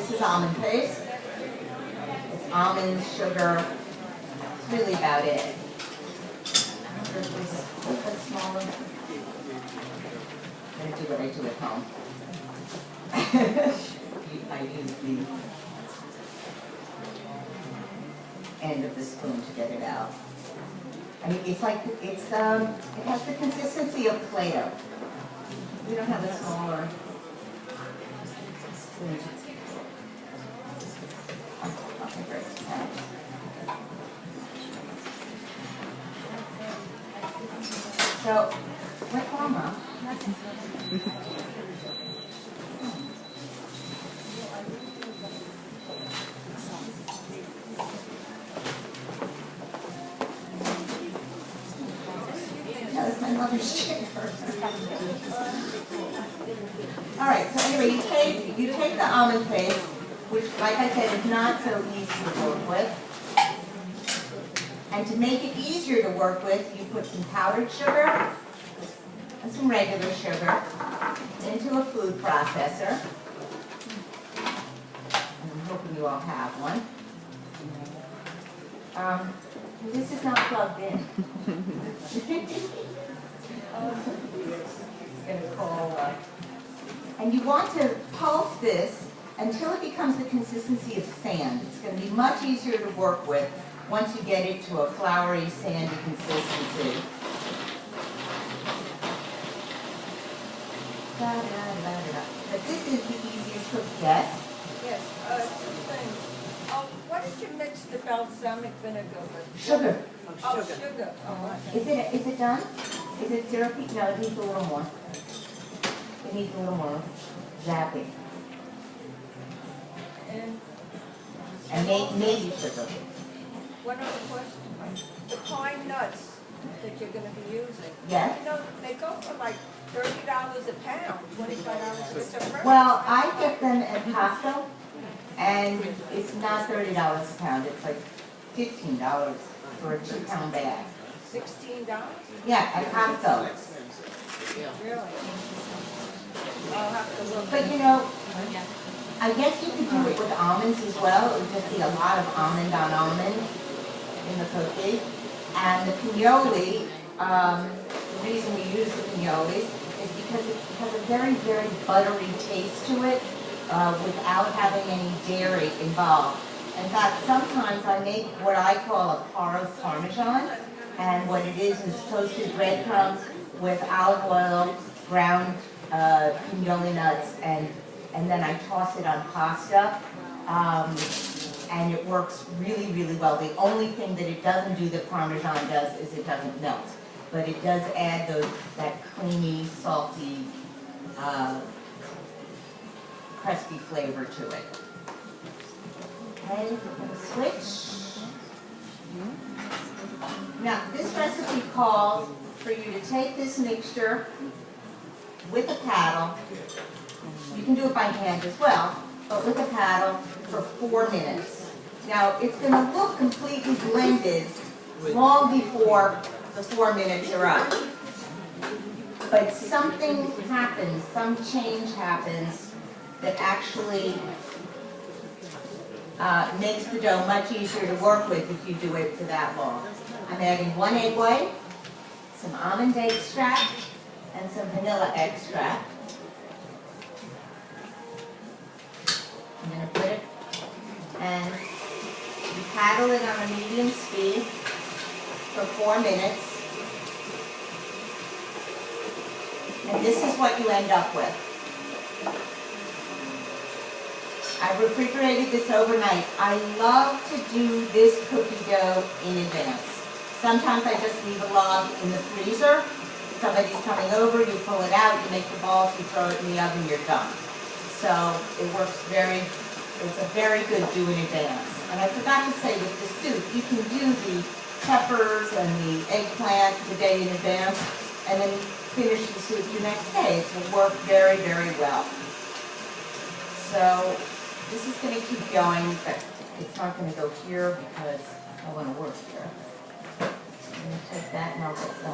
this is almond paste. It's almond, sugar. That's really about it. This is a little bit smaller. I'm going to do what I do at home. I use the end of the spoon to get it out. I mean, it's like, it has the consistency of Play-Doh. We don't have a smaller spoon. So, what's wrong, Mom? That's my mother's chair. All right, so anyway, you take the almond paste, which, like I said, is not so easy to work with. And to make it easier to work with, you put some powdered sugar and some regular sugar into a food processor. And I'm hoping you all have one. This is not plugged in. And you want to pulse this until it becomes the consistency of sand. It's going to be much easier to work with once you get it to a floury, sandy consistency. But this is the easiest to get. Yes, two things. What did you mix the balsamic vinegar with? Sugar. Oh, sugar. Oh, okay. Is it done? Is it syrupy? No, it needs a little more. It needs a little more zapping. And maybe sugar. One other question. The pine nuts that you're going to be using. Yes. You know, they go for like $30 a pound, $25 a Well, I get them at Costco, and it's not $30 a pound. It's like $15 for a 2-pound bag. $16? Yeah, at Costco. Really? I'll have to look. But you know, I guess you could do it with almonds as well. It would just be a lot of almond on almond in the cookie. And the pinoli, the reason we use the pinolis is because it has a very, very buttery taste to it without having any dairy involved. In fact, sometimes I make what I call a Paros Parmesan, and what it is toasted breadcrumbs with olive oil, ground pinoli nuts, and then I toss it on pasta, and it works really, really well. The only thing that it doesn't do that Parmesan does is it doesn't melt, but it does add that creamy, salty, crusty flavor to it. Okay, we're going to switch. Now, this recipe calls for you to take this mixture with a paddle. You can do it by hand as well, but with a paddle for 4 minutes. Now, it's going to look completely blended long before the 4 minutes are up. But something happens, some change happens that actually makes the dough much easier to work with if you do it for that long. I'm adding 1 egg white, some almond extract, and some vanilla extract. I'm going to put it, and you paddle it on a medium speed for 4 minutes. And this is what you end up with. I refrigerated this overnight. I love to do this cookie dough in advance. Sometimes I just leave a log in the freezer. If somebody's coming over, you pull it out, you make the balls, you throw it in the oven, you're done. So it works it's a very good do in advance. And I forgot to say with the soup, you can do the peppers and the eggplant the day in advance, and then finish the soup the next day. It will work very, very well. So this is going to keep going, but it's not going to go here because I want to work here. So I'm going to take that and I'll get the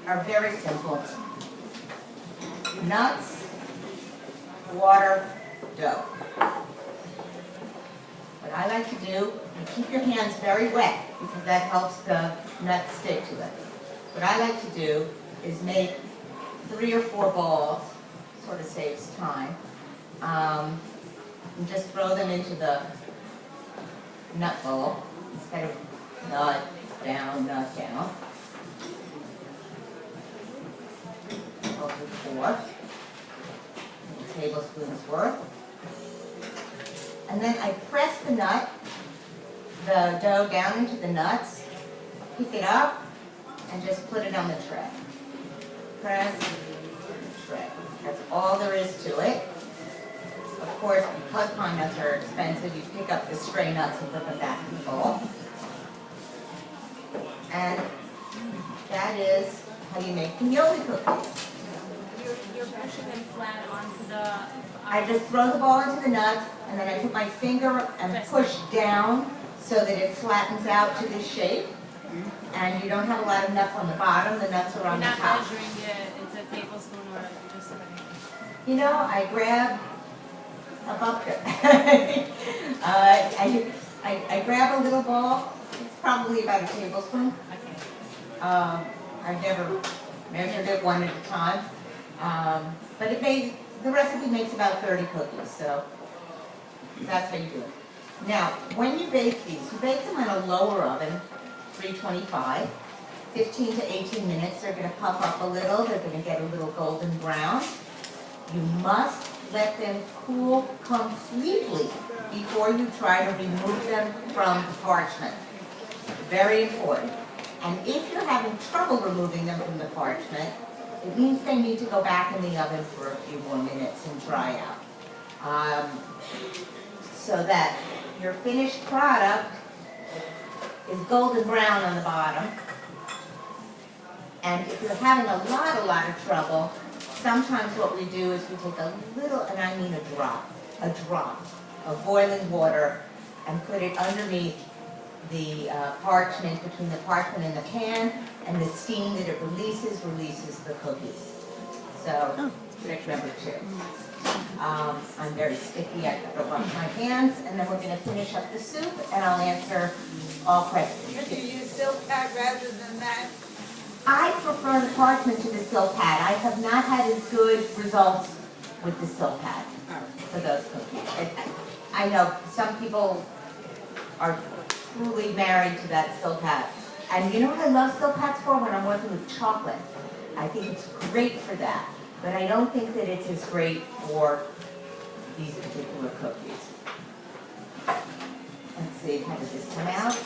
are very simple. Nuts, water, dough. What I like to do, you keep your hands very wet because that helps the nuts stick to it. What I like to do is make 3 or 4 balls, sort of saves time, and just throw them into the nut bowl instead of nut down, nut down. I'll do 4 tablespoons worth. And then I press the dough down into the nuts, pick it up, and just put it on the tray. Press, tray. That's all there is to it. Of course, because pine nuts are expensive, you pick up the stray nuts and put them back in the bowl. And that is how you make pinole cookies. You're pushing them flat onto the... I just throw the ball into the nuts, and then I put my finger and push down so that it flattens out to this shape. And you don't have a lot of nuts on the bottom, the nuts are on the top. You're not measuring it, it's a tablespoon or just something. You know, I grab a bucket. I grab a little ball, it's probably about a tablespoon. Okay. I've never measured it one at a time. But the recipe makes about 30 cookies, so that's how you do it. Now, when you bake these, you bake them on a lower oven, 325, 15 to 18 minutes. They're going to puff up a little. They're going to get a little golden brown. You must let them cool completely before you try to remove them from the parchment. Very important. And if you're having trouble removing them from the parchment, it means they need to go back in the oven for a few more minutes and dry out. So that your finished product is golden brown on the bottom. And if you're having a lot of trouble, sometimes what we do is we take a little, and I mean a drop of boiling water and put it underneath the parchment, between the parchment and the pan, and the steam that it releases the cookies. So, trick number 2. I'm very sticky, I have to wash my hands, and then we're going to finish up the soup, and I'll answer all questions. Do you use silk pad rather than that? I prefer the parchment to the silk pad. I have not had as good results with the silk pad for those cookies. I know some people are truly married to that silk pad. And you know what I love silk pads for? When I'm working with chocolate. I think it's great for that. But I don't think that it's as great for these particular cookies. Let's see, how does this come out?